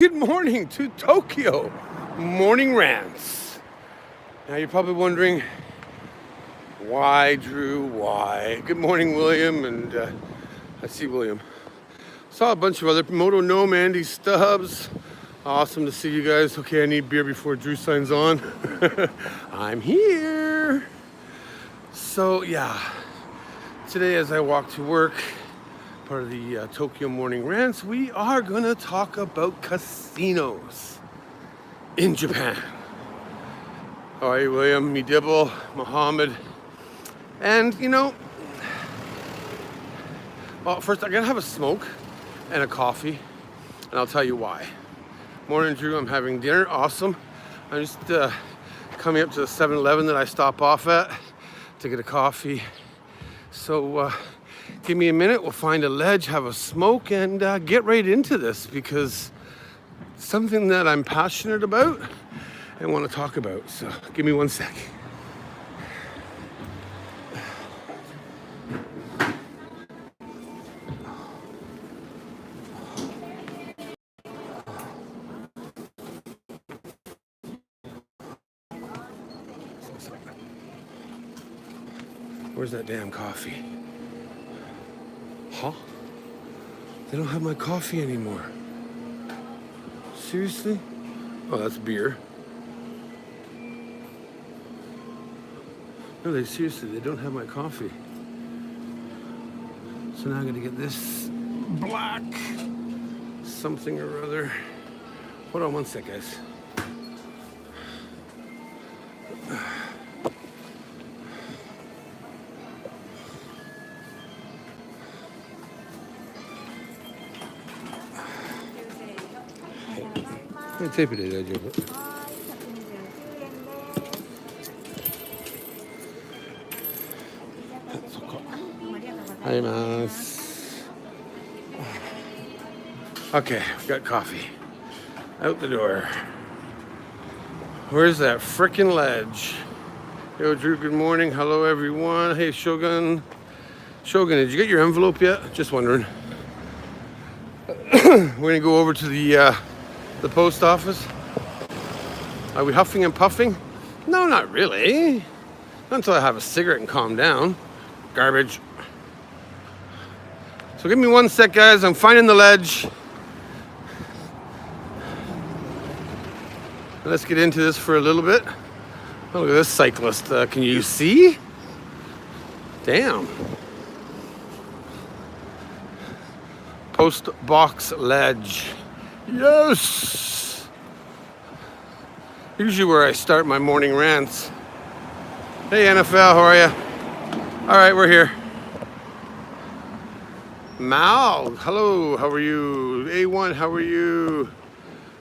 Good morning to Tokyo. Morning rants. Now you're probably wondering, why, Drew, why? Good morning, William, and I see William. Saw a bunch of other Moto, Gnome, Andy, Stubbs. Awesome to see you guys. Okay, I need beer before Drew signs on. I'm here. So yeah, today as I walk to work, part of the Tokyo Morning Rants, we are gonna talk about casinos in Japan. All right, William, Midibble, Mohammed, and well, first I gotta have a smoke and a coffee, and I'll tell you why. Morning, Drew. I'm having dinner. Awesome. I'm just coming up to the 7-Eleven that I stop off at to get a coffee. So give me a minute. We'll find a ledge, have a smoke, and get right into this because it's something that I'm passionate about and want to talk about. So give me 1 sec. Where's that damn coffee? Huh? They don't have my coffee anymore. Seriously? Oh, that's beer. No, they don't have my coffee. So now I'm gonna get this black something or other. Hold on 1 sec, guys.テープで大丈夫。そっか。あります。Okay, we got coffee. Out the door. Where's that frickin' ledge? Yo, Drew, good morning. Hello, everyone. Hey, Shogun. Shogun, did you get your envelope yet? Just wondering. We're gonna go over to the post office. Are we huffing and puffing? No, not really. Not until I have a cigarette and calm down. Garbage. So give me 1 sec, guys. I'm finding the ledge. Let's get into this for a little bit. Oh, look at this cyclist. Can you see? Damn. Post box ledge. Yes! Usually where I start my morning rants. Hey NFL, how are you? All right, we're here. Mal, hello, how are you? A1, how are you?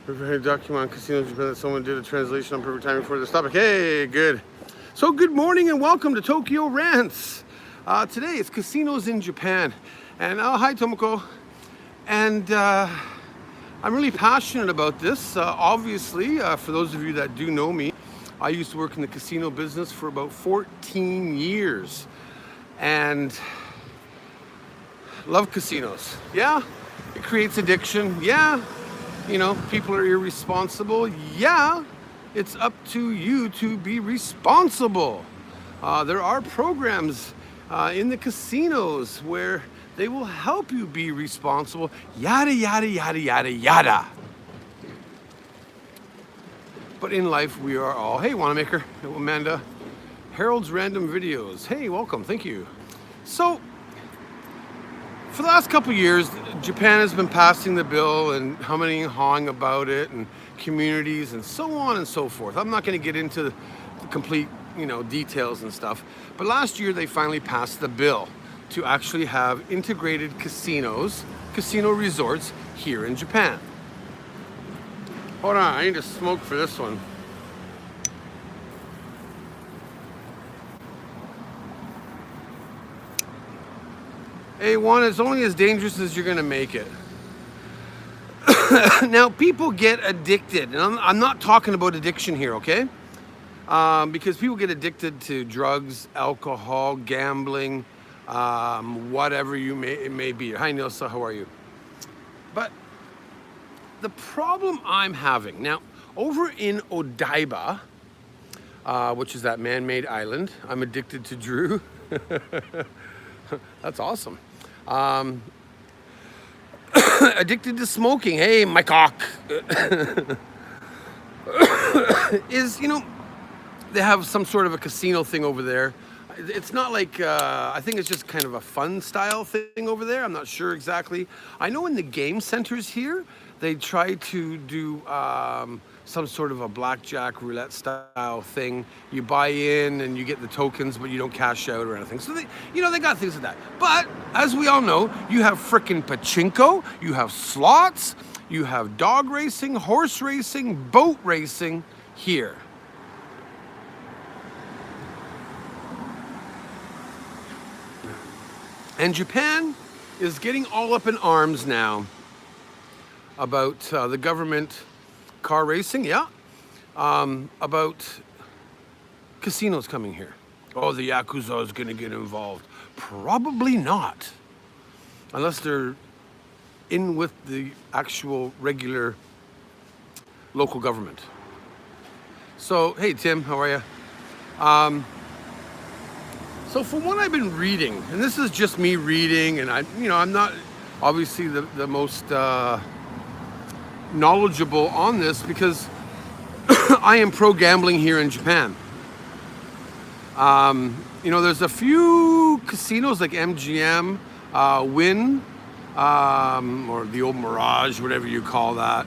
We're document on Casino Japan that someone did a translation on perfect timing for this topic. Hey, good. So good morning and welcome to Tokyo Rants. Today it's casinos in Japan. And hi Tomoko. And I'm really passionate about this. Obviously, for those of you that do know me, I used to work in the casino business for about 14 years and love casinos. Yeah, it creates addiction. Yeah, people are irresponsible. Yeah, it's up to you to be responsible. There are programs in the casinos where they will help you be responsible, yada, yada, yada, yada, yada. But in life, we are all, hey, Wannamaker, Amanda, Harold's Random Videos. Hey, welcome, thank you. So, for the last couple of years, Japan has been passing the bill and humming and hawing about it and communities and so on and so forth. I'm not gonna get into the complete, details and stuff. But last year, they finally passed the bill to actually have integrated casinos, casino resorts here in Japan. Hold on, I need to smoke for this one. A1 is only as dangerous as you're gonna make it. Now, people get addicted, and I'm not talking about addiction here, okay? Because people get addicted to drugs, alcohol, gambling, whatever it may be. Hi, Nilsa, how are you? But the problem I'm having now over in Odaiba, which is that man-made island. I'm addicted to Drew. That's awesome. Addicted to smoking. Hey, my cock. Is, you know, they have some sort of a casino thing over there. It's not like, I think it's just kind of a fun style thing over there. I'm not sure exactly. I know in the game centers here, they try to do some sort of a blackjack roulette style thing. You buy in and you get the tokens, but you don't cash out or anything. So they, you know, they got things like that. But as we all know, you have frickin' pachinko, you have slots, you have dog racing, horse racing, boat racing here. And Japan is getting all up in arms now about the government car racing, yeah, about casinos coming here. Oh, the Yakuza is going to get involved. Probably not, unless they're in with the actual regular local government. So, hey Tim, how are you? So from what I've been reading, and this is just me reading, and I'm not obviously the most knowledgeable on this because I am pro gambling here in Japan. You know, there's a few casinos like MGM, Wynn, or the old Mirage, whatever you call that.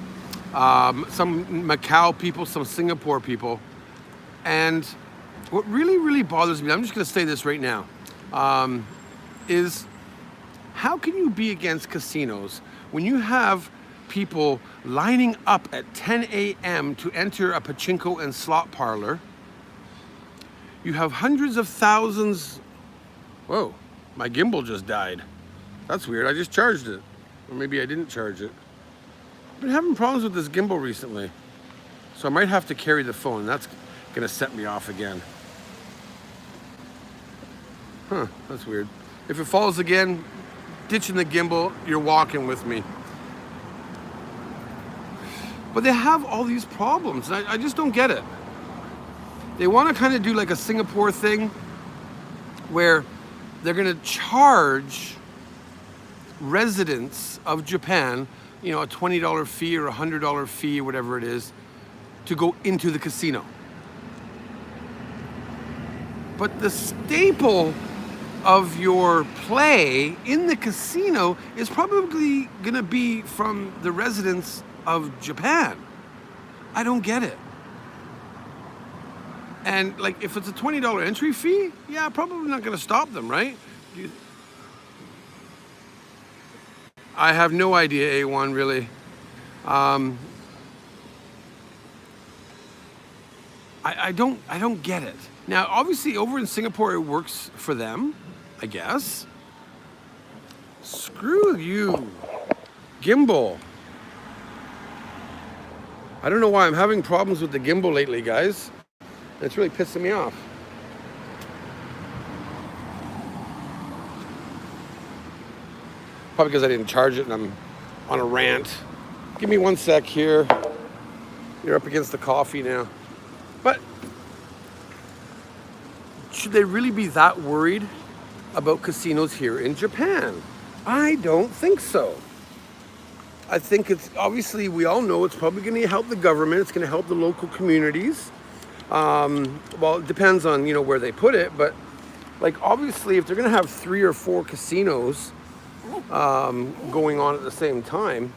Some Macau people, some Singapore people, and what really, really bothers me, I'm just going to say this right now, is how can you be against casinos when you have people lining up at 10 a.m. to enter a pachinko and slot parlor? You have hundreds of thousands. Whoa, my gimbal just died. That's weird. I just charged it. Or maybe I didn't charge it. I've been having problems with this gimbal recently, so I might have to carry the phone. That's going to set me off again. Huh, that's weird. If it falls again, ditching the gimbal, you're walking with me. But they have all these problems, and I just don't get it. They want to kind of do like a Singapore thing where they're going to charge residents of Japan, you know, a $20 fee or a $100 fee or whatever it is to go into the casino. But the staple of your play in the casino is probably going to be from the residents of Japan. I don't get it. And like, if it's a $20 entry fee, yeah, probably not going to stop them, right? I have no idea, A1, really. I don't get it. Now, obviously, over in Singapore, it works for them, I guess. Screw you, gimbal. I don't know why I'm having problems with the gimbal lately, guys. It's really pissing me off. Probably because I didn't charge it and I'm on a rant. Give me 1 sec here. You're up against the coffee now. But should they really be that worried about casinos here in Japan? I don't think so. I think it's, obviously, we all know it's probably going to help the government. It's going to help the local communities. Well, it depends on, you know, where they put it. But, like, obviously, if they're going to have 3 or 4 casinos going on at the same time,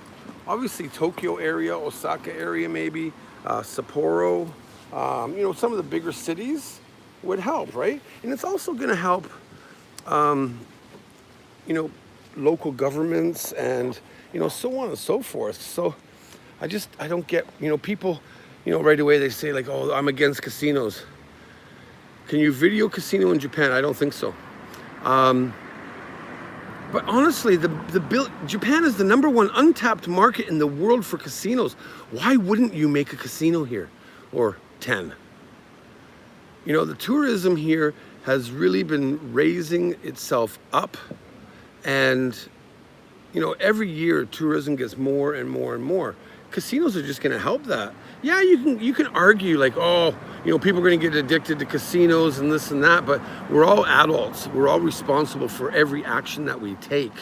obviously, Tokyo area, Osaka area maybe, Sapporo, you know, some of the bigger cities would help, right? And it's also going to help, you know, local governments and, you know, so on and so forth. So I don't get, you know, people, you know, right away they say like, oh, I'm against casinos. Can you video casino in Japan? I don't think so. But honestly, Japan is the #1 untapped market in the world for casinos. Why wouldn't you make a casino here? Or 10? You know, the tourism here has really been raising itself up. And, you know, every year tourism gets more and more and more. casinos are just going to help that. Yeah, you can argue like, oh, people are going to get addicted to casinos and this and that, but we're all adults. We're all responsible for every action that we take.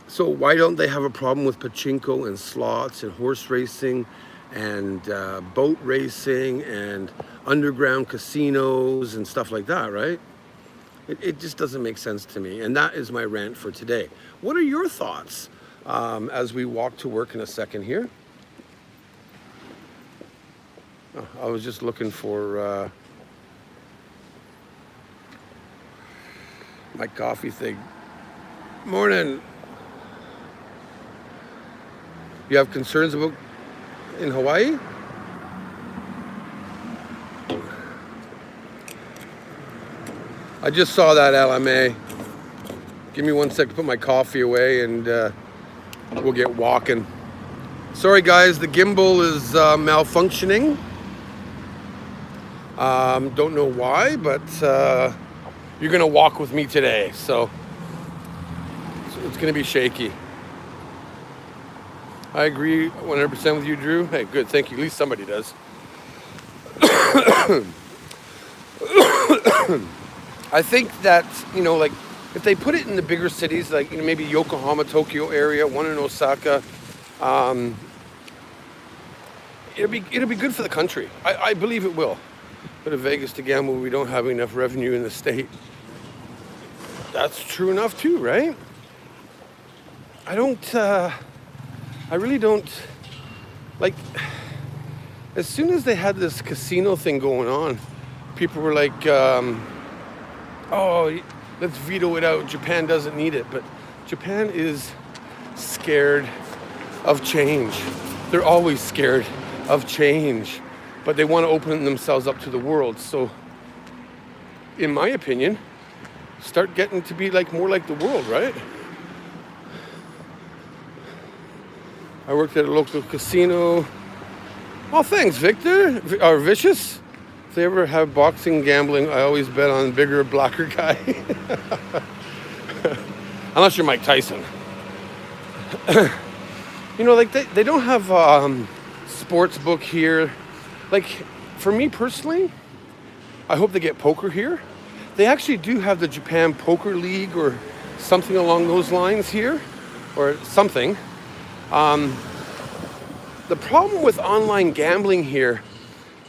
So why don't they have a problem with pachinko and slots and horse racing and boat racing and underground casinos and stuff like that, right? It just doesn't make sense to me. And that is my rant for today. What are your thoughts as we walk to work in a second here? Oh, I was just looking for my coffee thing. Morning. You have concerns about in Hawaii? I just saw that, Alain. Give me 1 sec to put my coffee away and we'll get walking. Sorry guys, the gimbal is malfunctioning. Don't know why, but you're gonna walk with me today, so it's gonna be shaky. I agree 100% with you, Drew. Hey, good, thank you. At least somebody does. I think that, like, if they put it in the bigger cities, like, maybe Yokohama, Tokyo area, one in Osaka, it'll be good for the country. I believe it will. But in Vegas to gamble, we don't have enough revenue in the state. That's true enough too, right? I really don't, like, as soon as they had this casino thing going on, people were like, oh, let's veto it out. Japan doesn't need it. But Japan is scared of change. They're always scared of change, but they want to open themselves up to the world. So, in my opinion, start getting to be like more like the world, right? I worked at a local casino. Oh, thanks, Victor. Or Vicious. If they ever have boxing, gambling, I always bet on bigger, blacker guy. Unless you're Mike Tyson. Like they don't have sports book here. Like, for me personally, I hope they get poker here. They actually do have the Japan Poker League or something along those lines here, or something. The problem with online gambling here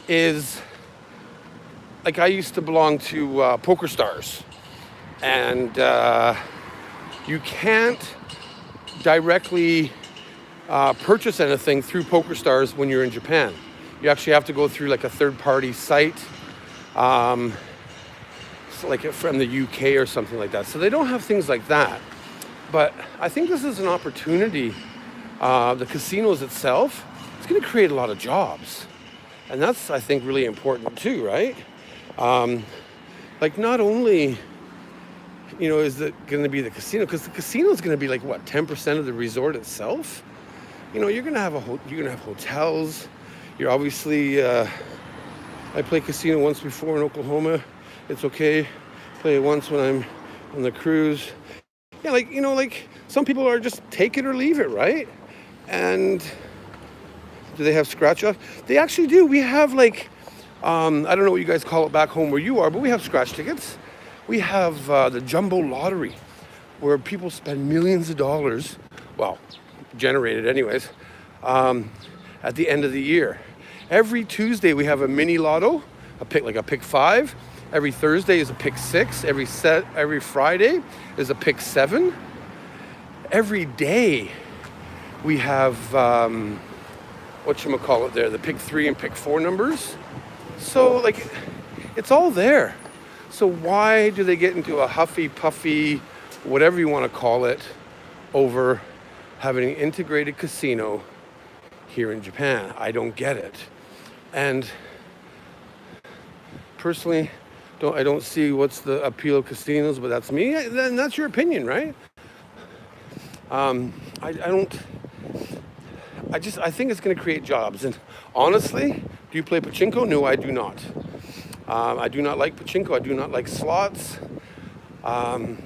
is, like, I used to belong to Poker Stars, and you can't directly purchase anything through Poker Stars when you're in Japan. You actually have to go through like a third-party site, so like from the UK or something like that. So they don't have things like that. But I think this is an opportunity. The casinos itself, it's going to create a lot of jobs. And that's, I think, really important too, right? Like, not only, is it going to be the casino, because the casino is going to be like, what, 10% of the resort itself? You're going to have hotels. You're obviously, I played casino once before in Oklahoma. It's okay. Play it once when I'm on the cruise. Yeah, like, some people are just take it or leave it, right? And do they have scratch off? They actually do. We have like, I don't know what you guys call it back home where you are, but we have scratch tickets. We have the jumbo lottery, where people spend millions of dollars, well, generated anyways, at the end of the year. Every Tuesday we have a mini lotto, a pick 5. Every Thursday is a pick 6. Every Friday is a pick 7. Every day we have the pick 3 and pick 4 numbers. So, like, it's all there. So why do they get into a huffy puffy, whatever you want to call it, over having an integrated casino here in Japan? I don't get it. And personally, I don't see what's the appeal of casinos, but that's me. Then that's your opinion, right? I think it's going to create jobs. And honestly, do you play pachinko? No, I do not. I do not like pachinko. I do not like slots. When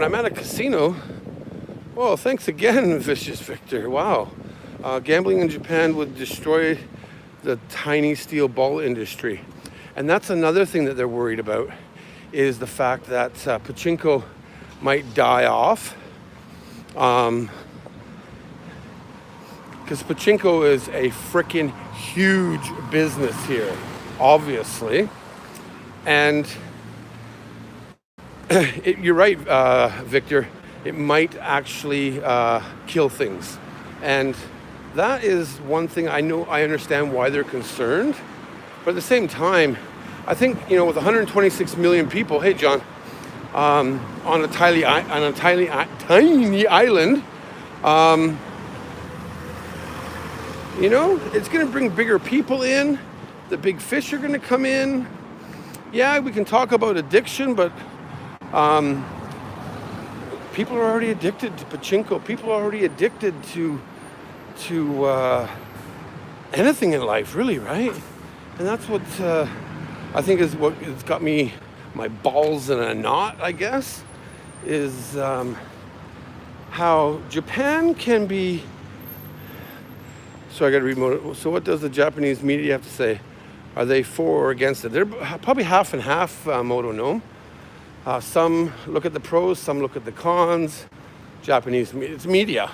I'm at a casino, Well, thanks again, Vicious Victor. Wow. Gambling in Japan would destroy the tiny steel ball industry. And that's another thing that they're worried about, is the fact that pachinko might die off. Because pachinko is a freaking huge business here, obviously. And you're right, Victor. It might actually kill things. And that is one thing I understand why they're concerned. But at the same time, I think, with 126 million people, hey, John, on a tiny island, it's going to bring bigger people in. The big fish are going to come in. Yeah, we can talk about addiction, but people are already addicted to pachinko. People are already addicted to anything in life, really, right? And that's what I think is what has got my balls in a knot, I guess, is how Japan can be. So I got to read Moto. So what does the Japanese media have to say? Are they for or against it? They're probably half and half, Moto Gnome. Some look at the pros, some look at the cons. Japanese media, it's media.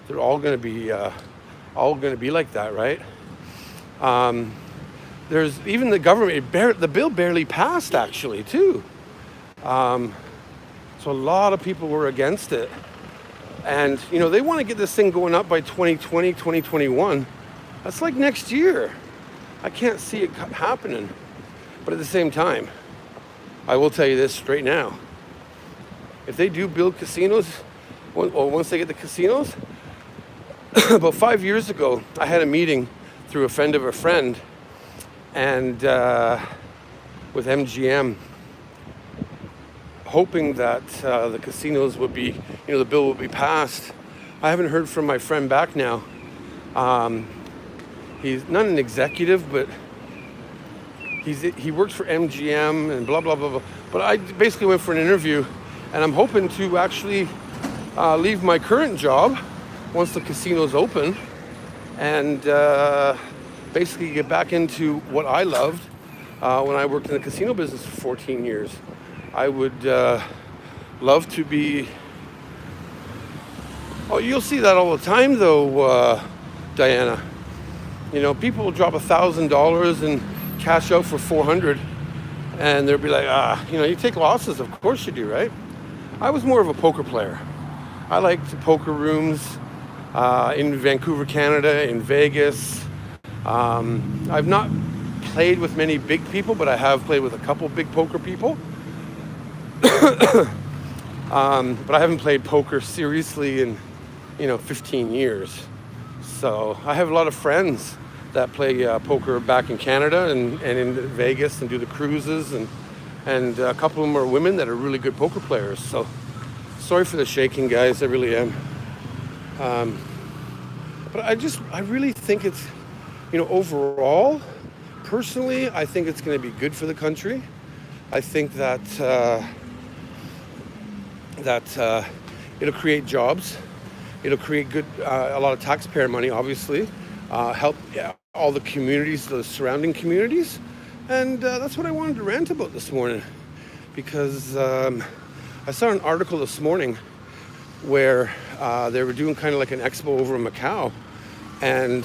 They're all going to be like that, right? There's even the government. The bill barely passed, actually, too. So a lot of people were against it, and they want to get this thing going up by 2020, 2021. That's like next year. I can't see it happening. But at the same time, I will tell you this straight now. If they do build casinos, or once they get the casinos, about 5 years ago, I had a meeting through a friend of a friend, and with MGM, hoping that the casinos would be, the bill would be passed. I haven't heard from my friend back now. He's not an executive, but he works for MGM and blah, blah, blah, blah. But I basically went for an interview, and I'm hoping to actually leave my current job once the casino's open and basically get back into what I loved when I worked in the casino business for 14 years. I would love to be... Oh, you'll see that all the time, though, Diana. People will drop $1,000 and cash out for $400, and they'll be like, you take losses. Of course you do, right? I was more of a poker player. I liked poker rooms in Vancouver, Canada, in Vegas. I've not played with many big people, but I have played with a couple big poker people. But I haven't played poker seriously in 15 years. So I have a lot of friends that play poker back in Canada and in Vegas and do the cruises, and a couple of them are women that are really good poker players. So sorry for the shaking, guys. I really am. But I really think it's, overall, personally, I think it's going to be good for the country. I think that it'll create jobs. It'll create a lot of taxpayer money, obviously, help all the communities, the surrounding communities. And that's what I wanted to rant about this morning, because I saw an article this morning where they were doing kind of like an expo over in Macau, and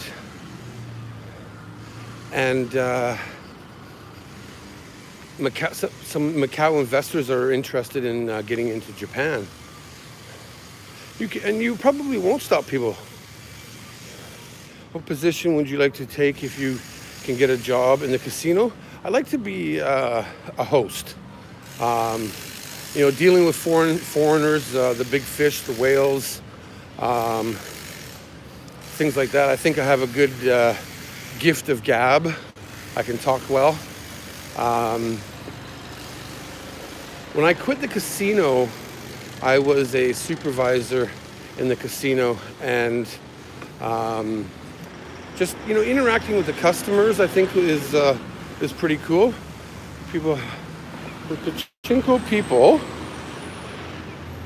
some Macau investors are interested in getting into Japan. You probably won't stop people. What position would you like to take if you can get a job in the casino? I like to be a host. Dealing with foreigners, the big fish, the whales, things like that. I think I have a good gift of gab. I can talk well. When I quit the casino, I was a supervisor in the casino, and just interacting with the customers, I think is pretty cool. The pachinko people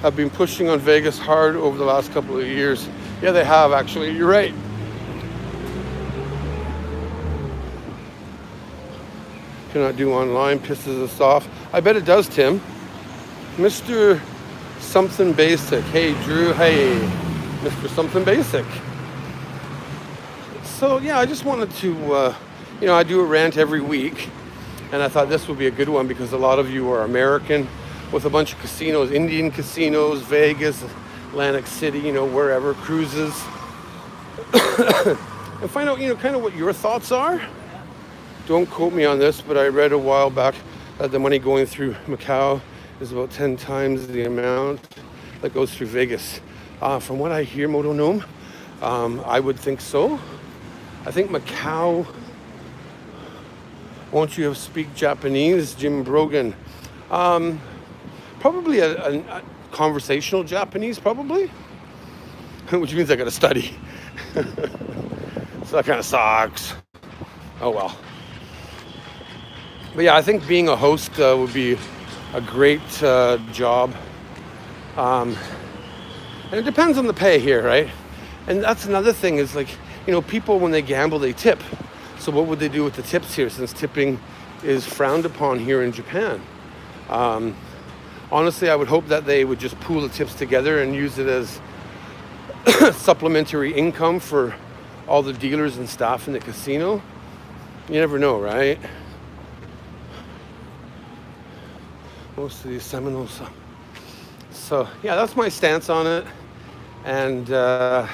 have been pushing on Vegas hard over the last couple of years. Yeah, they have actually. You're right. Cannot do online, pisses us off. I bet it does, Tim. Mr. Something Basic. Hey, Drew. Hey, Mr. Something Basic. So, yeah, I just wanted to, I do a rant every week. And I thought this would be a good one because a lot of you are American with a bunch of casinos, Indian casinos, Vegas, Atlantic City, wherever, cruises. And find out, kind of what your thoughts are. Don't quote me on this, but I read a while back that the money going through Macau is about 10 times the amount that goes through Vegas. From what I hear, Moto Gnome, I would think so. I think Macau, won't you have speak Japanese, Jim Brogan? Probably a conversational Japanese, probably. Which means I gotta study. So that kind of sucks. Oh well. But yeah, I think being a host would be a great job. And it depends on the pay here, right? And that's another thing is like, people when they gamble, they tip. So what would they do with the tips here since tipping is frowned upon here in Japan? Honestly, I would hope that they would just pool the tips together and use it as supplementary income for all the dealers and staff in the casino. You never know, right? Most of these Seminoles. So yeah, that's my stance on it. And I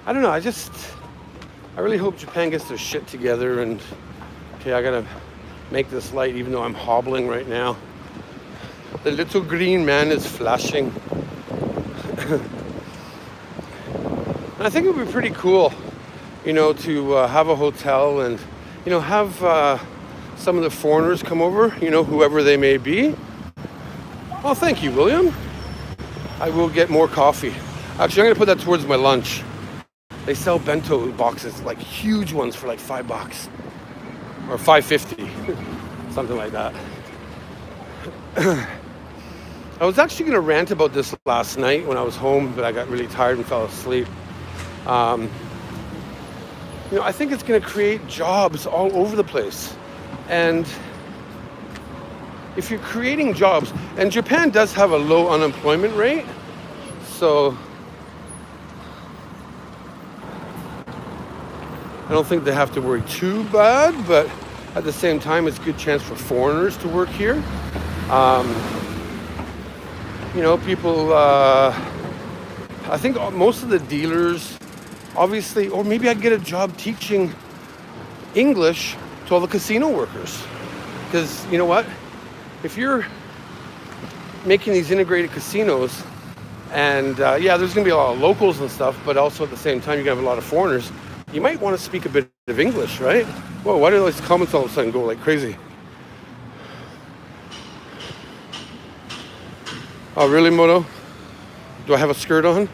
don't know, I really hope Japan gets their shit together. And okay, I gotta make this light even though I'm hobbling right now. The little green man is flashing. And I think it would be pretty cool, to have a hotel and, have some of the foreigners come over, whoever they may be. Oh, thank you, William. I will get more coffee. Actually, I'm going to put that towards my lunch. They sell bento boxes, like huge ones for like $5 or $5.50, something like that. I was actually going to rant about this last night when I was home, but I got really tired and fell asleep. I think it's going to create jobs all over the place. And if you're creating jobs, and Japan does have a low unemployment rate, so I don't think they have to worry too bad, but at the same time, it's a good chance for foreigners to work here. People, I think most of the dealers, obviously, or maybe I'd get a job teaching English to all the casino workers. Because you know what? If you're making these integrated casinos, and there's going to be a lot of locals and stuff, but also at the same time, you're going to have a lot of foreigners, you might want to speak a bit of English, right? Whoa, why do those comments all of a sudden go like crazy? Oh, really, Moto? Do I have a skirt on?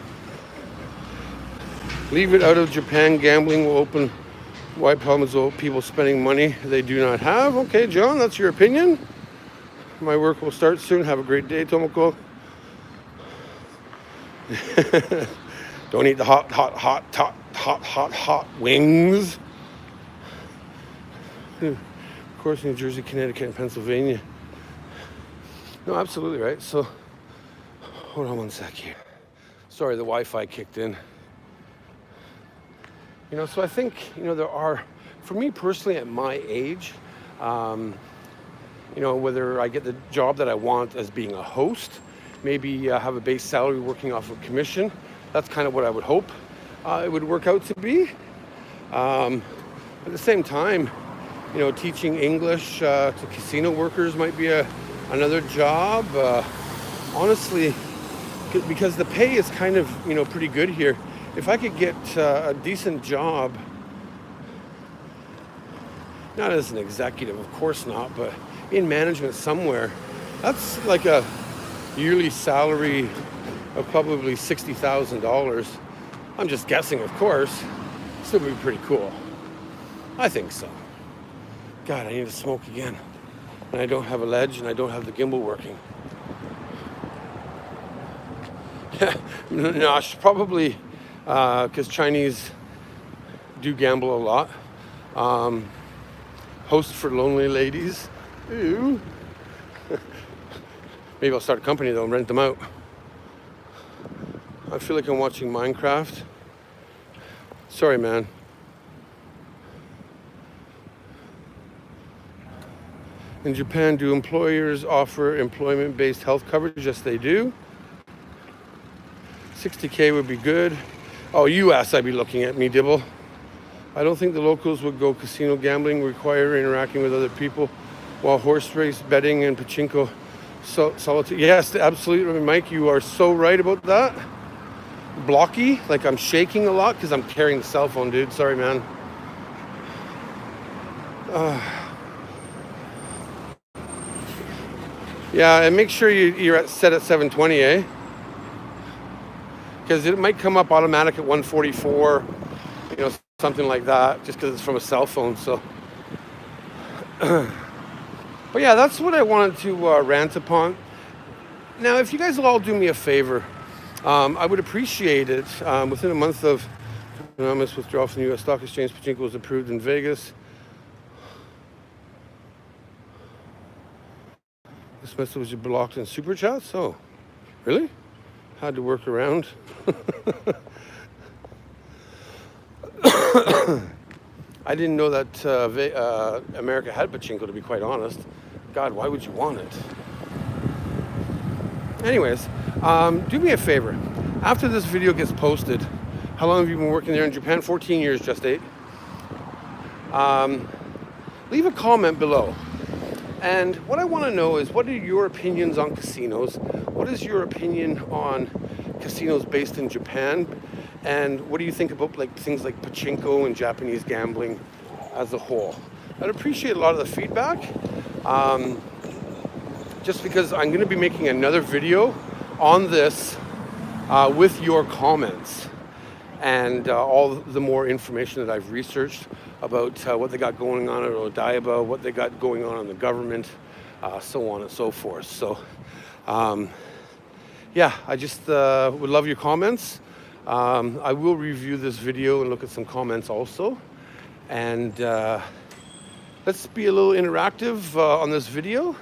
Leave it out of Japan. Gambling will open wide problems of people spending money they do not have. Okay, John, that's your opinion. My work will start soon. Have a great day, Tomoko. Don't eat the hot wings. Of course, New Jersey, Connecticut, and Pennsylvania. No, absolutely, right? So, hold on one sec here. Sorry, the Wi-Fi kicked in. So I think, there are, for me personally at my age, whether I get the job that I want as being a host, maybe have a base salary working off of commission. That's kind of what I would hope it would work out to be. At the same time, teaching English to casino workers might be another job. Honestly, because the pay is kind of, pretty good here. If I could get a decent job, not as an executive, of course not, but in management somewhere, that's like a yearly salary of probably $60,000. I'm just guessing, of course. Still would be pretty cool. I think so. God, I need to smoke again. And I don't have a ledge and I don't have the gimbal working. Nosh, probably because Chinese do gamble a lot. Host for lonely ladies. Ew. Maybe I'll start a company though and rent them out. I feel like I'm watching Minecraft. Sorry, man. In Japan, do employers offer employment-based health coverage? Yes, they do. 60K would be good. Oh, US, I'd be looking at me, Dibble. I don't think the locals would go casino gambling, require interacting with other people, while horse race, betting, and pachinko, solitude. Yes, absolutely, Mike, you are so right about that. Blocky, like I'm shaking a lot because I'm carrying the cell phone, dude. Sorry, man. Yeah, and make sure you're set at 720, eh? Because it might come up automatic at 144, you know, something like that, just because it's from a cell phone. So, but yeah, that's what I wanted to rant upon. Now, if you guys will all do me a favor, I would appreciate it. Within a month of anonymous withdrawal from the U.S. Stock Exchange, pachinko was approved in Vegas. This message was blocked in super chats. Oh, really? Had to work around. I didn't know that America had pachinko, to be quite honest. God, why would you want it? Anyways, do me a favor. After this video gets posted, how long have you been working there in Japan? 14 years, just 8. Leave a comment below. And what I want to know is, what are your opinions on casinos? What is your opinion on casinos based in Japan? And what do you think about like things like pachinko and Japanese gambling as a whole? I'd appreciate a lot of the feedback. Just because I'm going to be making another video on this with your comments and all the more information that I've researched about what they got going on at Odaiba, what they got going on in the government, so on and so forth. So, yeah, I just would love your comments. I will review this video and look at some comments also. And let's be a little interactive on this video.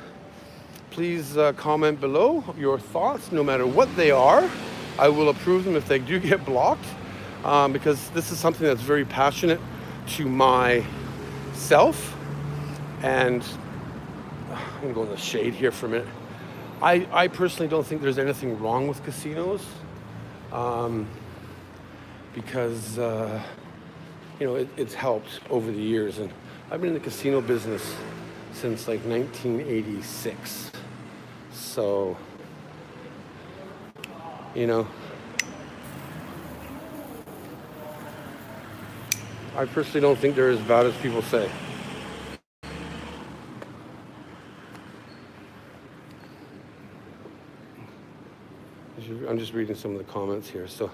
Please comment below your thoughts, no matter what they are. I will approve them if they do get blocked, because this is something that's very passionate to myself. And I'm gonna go in the shade here for a minute. I personally don't think there's anything wrong with casinos, because you know, it's helped over the years. And I've been in the casino business since like 1986. So, you know, I personally don't think they're as bad as people say. I'm just reading some of the comments here. So,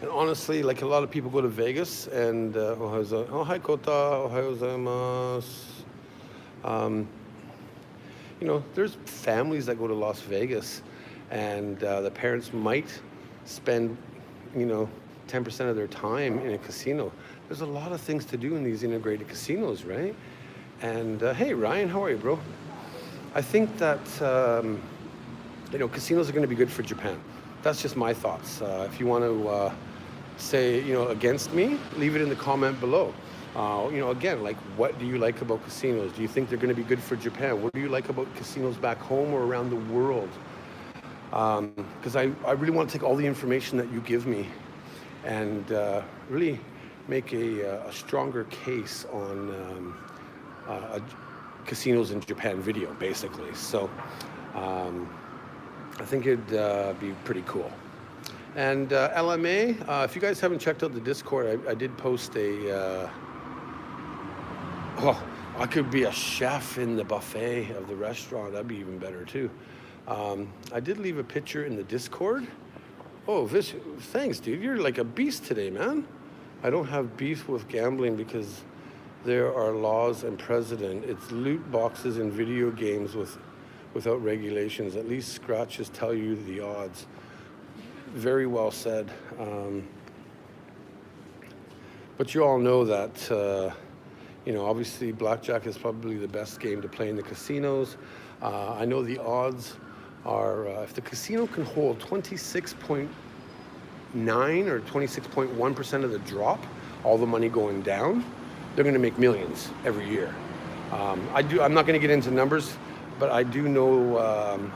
and honestly, like a lot of people go to Vegas and oh, hi Kota, ohayo gozaimasu. You know, there's families that go to Las Vegas, and the parents might spend, you know, 10% of their time in a casino. There's a lot of things to do in these integrated casinos, right? And hey, Ryan, how are you, bro? I think that, you know, casinos are going to be good for Japan. That's just my thoughts. If you want to say, you know, against me, leave it in the comment below. You know, again, like, what do you like about casinos? Do you think they're going to be good for Japan? What do you like about casinos back home or around the world? Because I really want to take all the information that you give me and really make a stronger case on casinos in Japan video, basically. So I think it'd be pretty cool. And LMA, if you guys haven't checked out the Discord, I did post a, oh, I could be a chef in the buffet of the restaurant. That'd be even better too. I did leave a picture in the Discord. Oh, thanks, dude. You're like a beast today, man. I don't have beef with gambling because there are laws and precedent. It's loot boxes in video games with without regulations. At least scratches tell you the odds. Very well said. But you all know that, obviously blackjack is probably the best game to play in the casinos. I know the odds are, if the casino can hold 26.9 or 26.1% of the drop, all the money going down, they're going to make millions every year. I'm not going to get into numbers, but I do know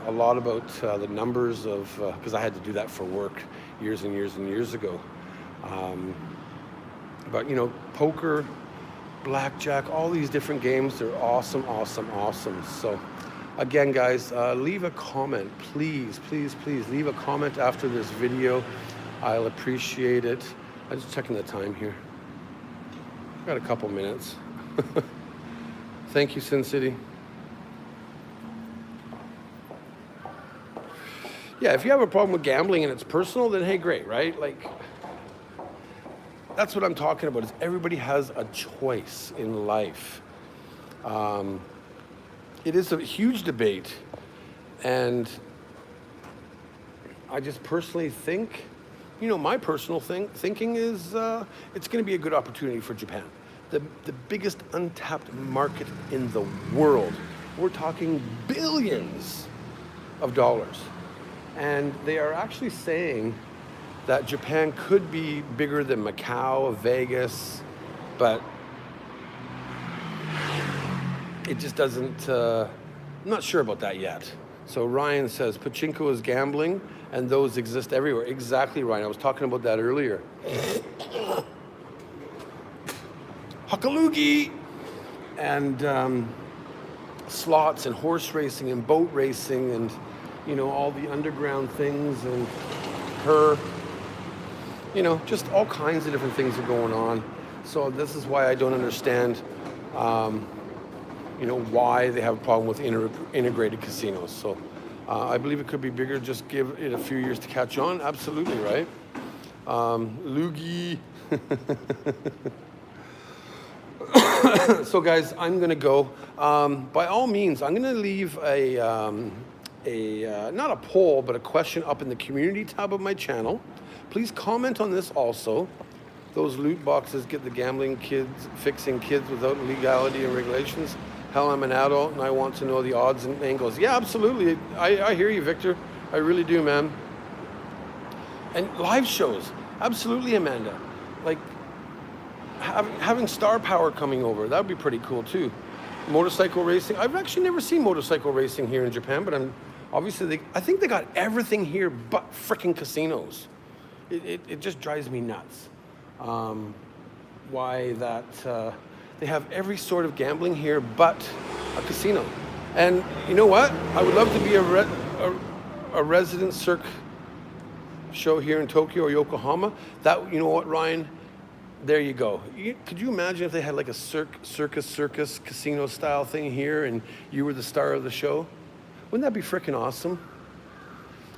a lot about the numbers of, because I had to do that for work years and years and years ago. But poker, blackjack, all these different games, they're awesome, awesome, awesome. So again, guys, leave a comment, please, please, please leave a comment after this video. I'll appreciate it. I'm just checking the time here. Got a couple minutes. Thank you, Sin City. Yeah, if you have a problem with gambling and it's personal, then hey, great, right? Like, that's what I'm talking about, is everybody has a choice in life. It is a huge debate, and I just personally think, my personal thinking is it's going to be a good opportunity for Japan. The biggest untapped market in the world. We're talking billions of dollars. And they are actually saying that Japan could be bigger than Macau, Vegas, but it just doesn't, I'm not sure about that yet. So Ryan says, pachinko is gambling and those exist everywhere. Exactly, Ryan. I was talking about that earlier. Hakalugi! And slots and horse racing and boat racing and, all the underground things and just all kinds of different things are going on. So this is why I don't understand, why they have a problem with integrated casinos. So I believe it could be bigger. Just give it a few years to catch on. Absolutely, right? Loogie. So guys, I'm going to go. By all means, I'm going to leave not a poll, but a question up in the community tab of my channel. Please comment on this also. Those loot boxes get the gambling kids, fixing kids without legality and regulations. Hell, I'm an adult and I want to know the odds and angles. Yeah, absolutely. I hear you, Victor. I really do, man. And live shows. Absolutely, Amanda. Like, having star power coming over, that would be pretty cool too. Motorcycle racing. I've actually never seen motorcycle racing here in Japan, but I think they got everything here but freaking casinos. It just drives me nuts. Why that they have every sort of gambling here but a casino. And you know what? I would love to be a resident cirque show here in Tokyo or Yokohama. That, you know what, Ryan? There you go. Could you imagine if they had like a circus casino style thing here and you were the star of the show? Wouldn't that be freaking awesome?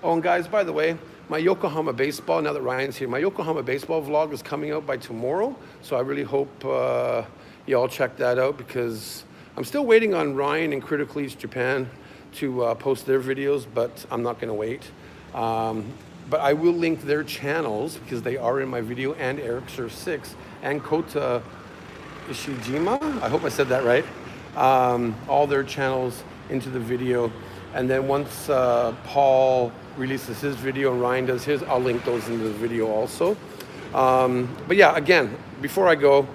Oh, and guys, by the way, my Yokohama baseball, now that Ryan's here, my Yokohama baseball vlog is coming out by tomorrow. So I really hope you all check that out, because I'm still waiting on Ryan and Critical East Japan to post their videos, but I'm not going to wait. But I will link their channels, because they are in my video, and Eric Sir 6 and Kota Ishijima. I hope I said that right. All their channels into the video. And then once Paul releases his video and Ryan does his, I'll link those into the video also. But yeah, again, before I go,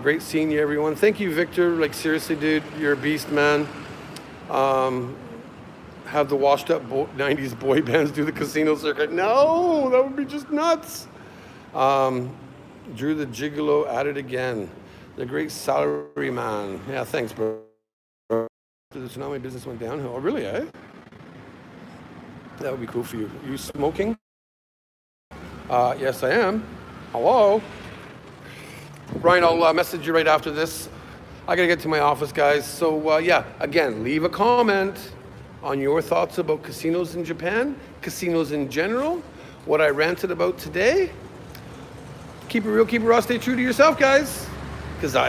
great seeing you, everyone. Thank you, Victor. Like, seriously, dude, you're a beast, man. Have the washed up 90s boy bands do the casino circuit. No, that would be just nuts. Drew the Gigolo at it again. The great salary man. Yeah, thanks, bro. The tsunami business went downhill. Oh, really, eh? That would be cool for you. You smoking? Yes, I am. Hello? Brian, I'll message you right after this. I gotta get to my office, guys. So, yeah, again, leave a comment on your thoughts about casinos in Japan, casinos in general, what I ranted about today. Keep it real, keep it raw, stay true to yourself, guys, because